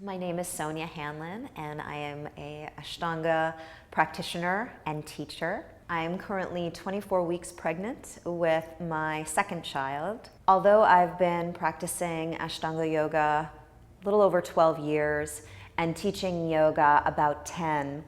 My name is Sonya Hanlon, and I am a Ashtanga practitioner and teacher. I am currently 24 weeks pregnant with my second child. Although I've been practicing Ashtanga Yoga a little over 12 years and teaching yoga about 10,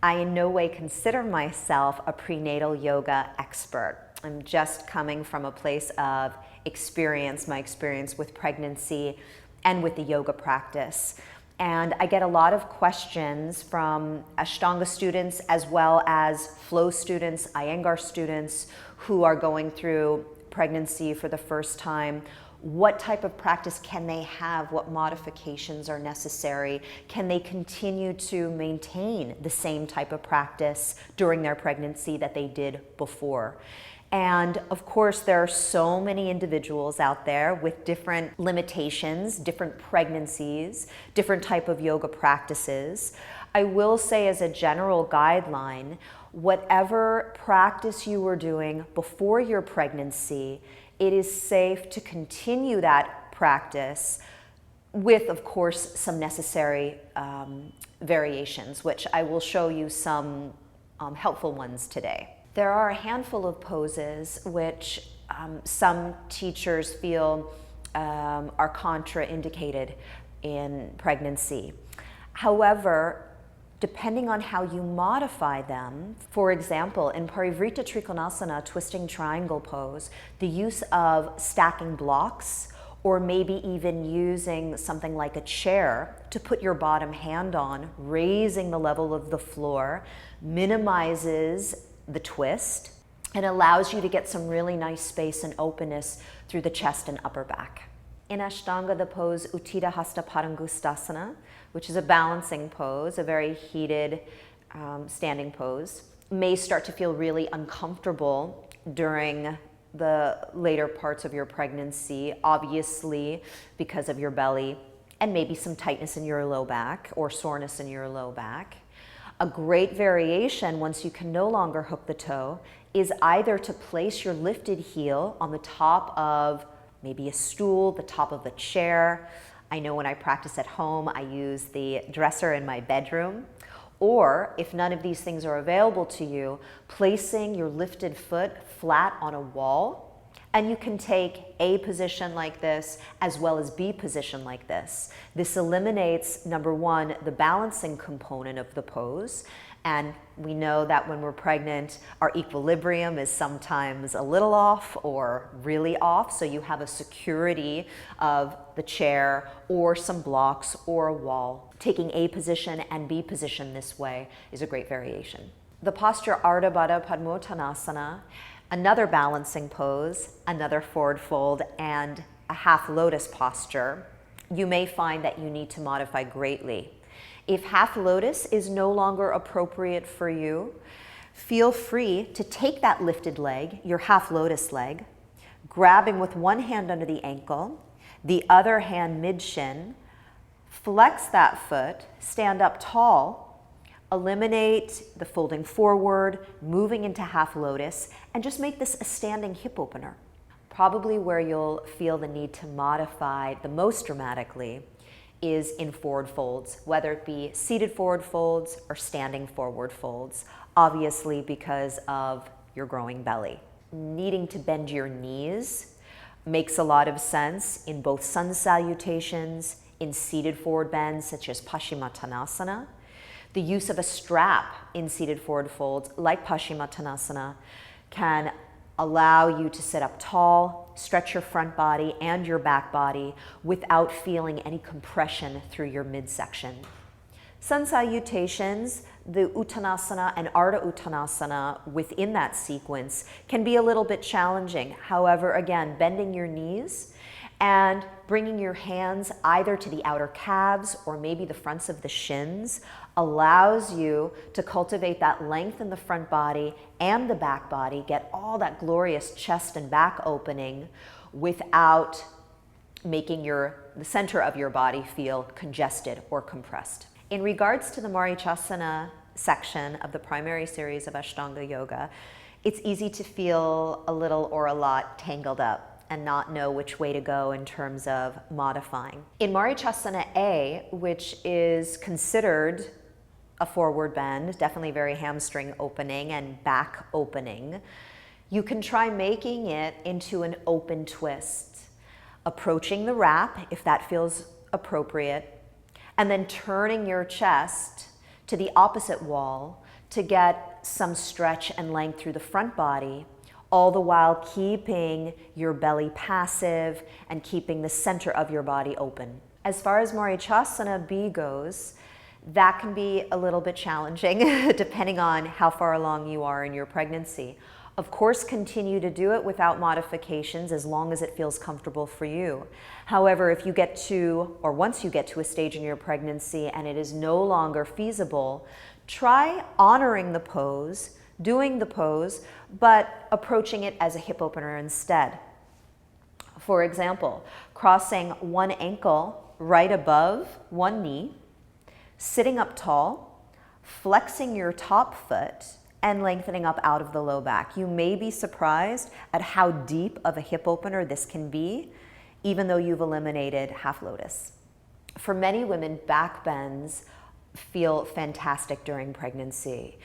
I in no way consider myself a prenatal yoga expert. I'm just coming from a place of experience, my experience with pregnancy and with the yoga practice. And I get a lot of questions from Ashtanga students as well as flow students, Iyengar students who are going through pregnancy for the first time. What type of practice can they have? What modifications are necessary? Can they continue to maintain the same type of practice during their pregnancy that they did before? And of course, there are so many individuals out there with different limitations, different pregnancies, different type of yoga practices. I will say as a general guideline, whatever practice you were doing before your pregnancy, it is safe to continue that practice with, of course, some necessary variations, which I will show you some helpful ones today. There are a handful of poses which some teachers feel are contraindicated in pregnancy. However, depending on how you modify them, for example, in Parivrtta Trikonasana, twisting triangle pose, the use of stacking blocks or maybe even using something like a chair to put your bottom hand on, raising the level of the floor, minimizes the twist and allows you to get some really nice space and openness through the chest and upper back. In Ashtanga, the pose Uttita Hasta Padangustasana, which is a balancing pose, a very heated standing pose, may start to feel really uncomfortable during the later parts of your pregnancy, obviously because of your belly and maybe some tightness in your low back or soreness in your low back. A great variation, once you can no longer hook the toe, is either to place your lifted heel on the top of maybe a stool, the top of a chair. I know when I practice at home, I use the dresser in my bedroom. Or if none of these things are available to you, placing your lifted foot flat on a wall. And you can take A position like this as well as B position like this. This eliminates, number one, the balancing component of the pose. And we know that when we're pregnant, our equilibrium is sometimes a little off or really off. So you have a security of the chair or some blocks or a wall. Taking A position and B position this way is a great variation. The posture Ardha Baddha Padmottanasana, another balancing pose, another forward fold, and a half lotus posture, you may find that you need to modify greatly. If half lotus is no longer appropriate for you, feel free to take that lifted leg, your half lotus leg, grabbing with one hand under the ankle, the other hand mid-shin, flex that foot, stand up tall, eliminate the folding forward, moving into half lotus, and just make this a standing hip opener. Probably where you'll feel the need to modify the most dramatically is in forward folds, whether it be seated forward folds or standing forward folds, obviously because of your growing belly. Needing to bend your knees makes a lot of sense in both sun salutations, in seated forward bends such as Paschimottanasana. The use of a strap in seated forward folds like Paschimottanasana can allow you to sit up tall, stretch your front body and your back body without feeling any compression through your midsection. Sun salutations, the Uttanasana and Ardha Uttanasana within that sequence can be a little bit challenging. However, again, bending your knees and bringing your hands either to the outer calves or maybe the fronts of the shins allows you to cultivate that length in the front body and the back body, get all that glorious chest and back opening without making the center of your body feel congested or compressed. In regards to the Marichyasana section of the primary series of Ashtanga Yoga, it's easy to feel a little or a lot tangled up. and not know which way to go in terms of modifying. In Marichyasana A, which is considered a forward bend, definitely very hamstring opening and back opening, you can try making it into an open twist, approaching the wrap if that feels appropriate, and then turning your chest to the opposite wall to get some stretch and length through the front body, all the while keeping your belly passive and keeping the center of your body open. As far as Marichyasana B goes, that can be a little bit challenging depending on how far along you are in your pregnancy. Of course, continue to do it without modifications as long as it feels comfortable for you. However, if you get to, or once you get to a stage in your pregnancy and it is no longer feasible, try honoring the pose, doing the pose, but approaching it as a hip opener instead. For example, crossing one ankle right above one knee, sitting up tall, flexing your top foot, and lengthening up out of the low back. You may be surprised at how deep of a hip opener this can be, even though you've eliminated half lotus. For many women, back bends feel fantastic during pregnancy.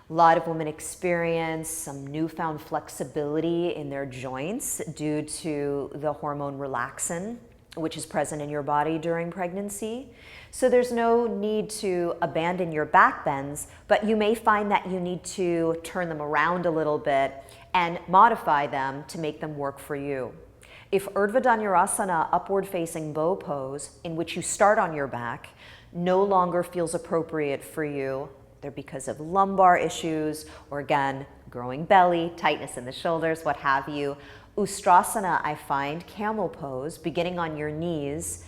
A lot of women experience some newfound flexibility in their joints due to the hormone relaxin, which is present in your body during pregnancy. So there's no need to abandon your back bends, but you may find that you need to turn them around a little bit and modify them to make them work for you. If Urdhva Dhanurasana, upward facing bow pose, in which you start on your back, no longer feels appropriate for you, either because of lumbar issues or again, growing belly, tightness in the shoulders, what have you, Ustrasana, I find, camel pose, beginning on your knees,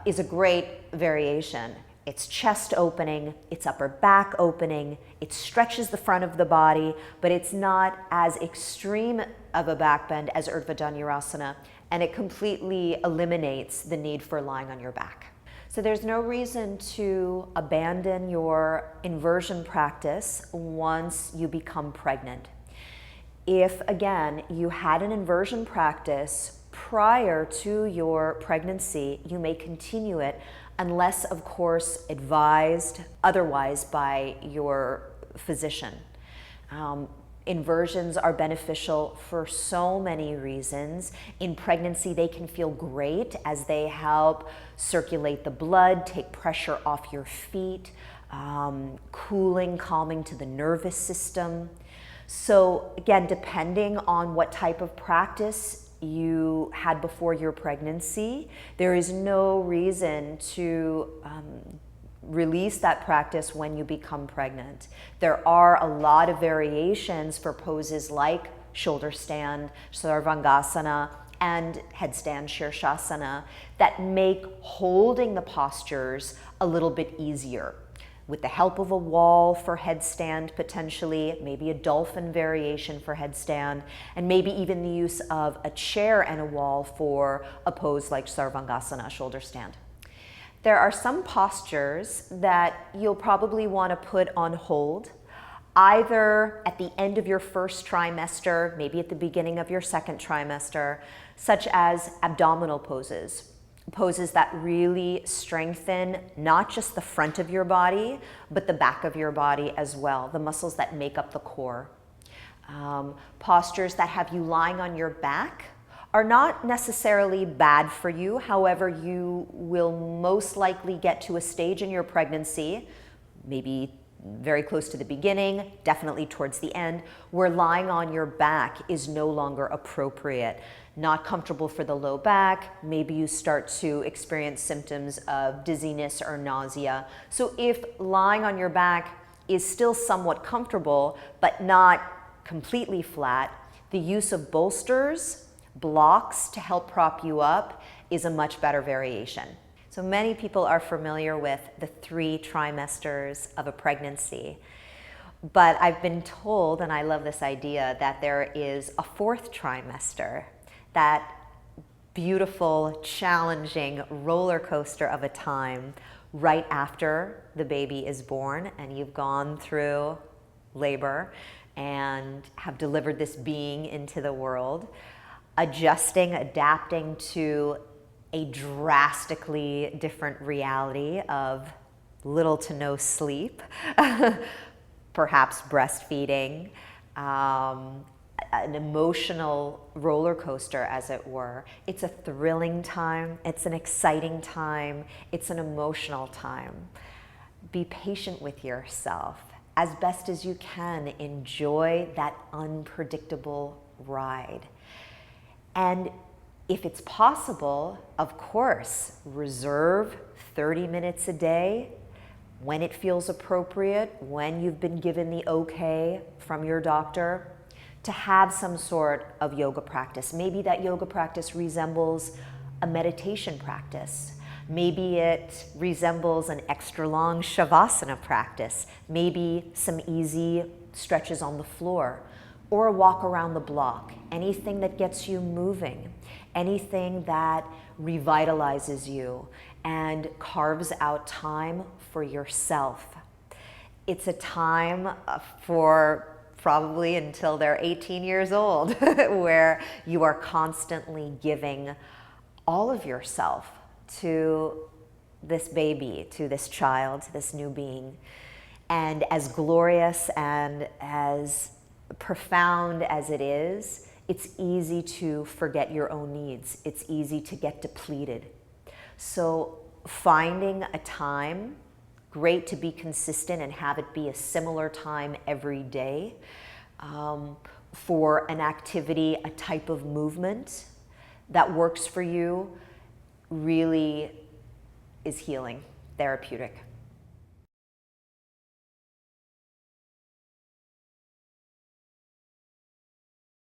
is a great variation. It's chest opening, it's upper back opening, it stretches the front of the body, but it's not as extreme of a back bend as Urdhva Dhanurasana, and it completely eliminates the need for lying on your back. So there's no reason to abandon your inversion practice once you become pregnant. If, again, you had an inversion practice prior to your pregnancy, you may continue it unless, of course, advised otherwise by your physician. Inversions are beneficial for so many reasons. In pregnancy, they can feel great as they help circulate the blood, take pressure off your feet, cooling, calming to the nervous system. So again, depending on what type of practice you had before your pregnancy, there is no reason to release that practice when you become pregnant. There are a lot of variations for poses like shoulder stand, Sarvangasana, and headstand Shirshasana that make holding the postures a little bit easier. With the help of a wall for headstand potentially, maybe a dolphin variation for headstand, and maybe even the use of a chair and a wall for a pose like Sarvangasana, shoulder stand. There are some postures that you'll probably want to put on hold, either at the end of your first trimester, maybe at the beginning of your second trimester, such as abdominal poses. Poses that really strengthen not just the front of your body, but the back of your body as well, the muscles that make up the core. Postures that have you lying on your back are not necessarily bad for you. However, you will most likely get to a stage in your pregnancy, maybe very close to the beginning, definitely towards the end, where lying on your back is no longer appropriate. Not comfortable for the low back, maybe you start to experience symptoms of dizziness or nausea. So if lying on your back is still somewhat comfortable, but not completely flat, the use of bolsters, blocks to help prop you up is a much better variation. So many people are familiar with the 3 trimesters of a pregnancy, but I've been told, and I love this idea, that there is a 4th trimester, that beautiful, challenging roller coaster of a time right after the baby is born and you've gone through labor and have delivered this being into the world. adjusting, adapting to a drastically different reality of little to no sleep, perhaps breastfeeding, an emotional roller coaster, as it were. It's a thrilling time, it's an exciting time, it's an emotional time. Be patient with yourself. As best as you can, enjoy that unpredictable ride. And if it's possible, of course, reserve 30 minutes a day when it feels appropriate, when you've been given the okay from your doctor, to have some sort of yoga practice. Maybe that yoga practice resembles a meditation practice. Maybe it resembles an extra long shavasana practice. Maybe some easy stretches on the floor, or a walk around the block. Anything that gets you moving, anything that revitalizes you and carves out time for yourself. It's a time for probably until they're 18 years old, where you are constantly giving all of yourself to this baby, to this child, to this new being. And as glorious and as profound as it is, it's easy to forget your own needs. It's easy to get depleted. So finding a time, great to be consistent and have it be a similar time every day, for an activity, a type of movement that works for you, really is healing, therapeutic.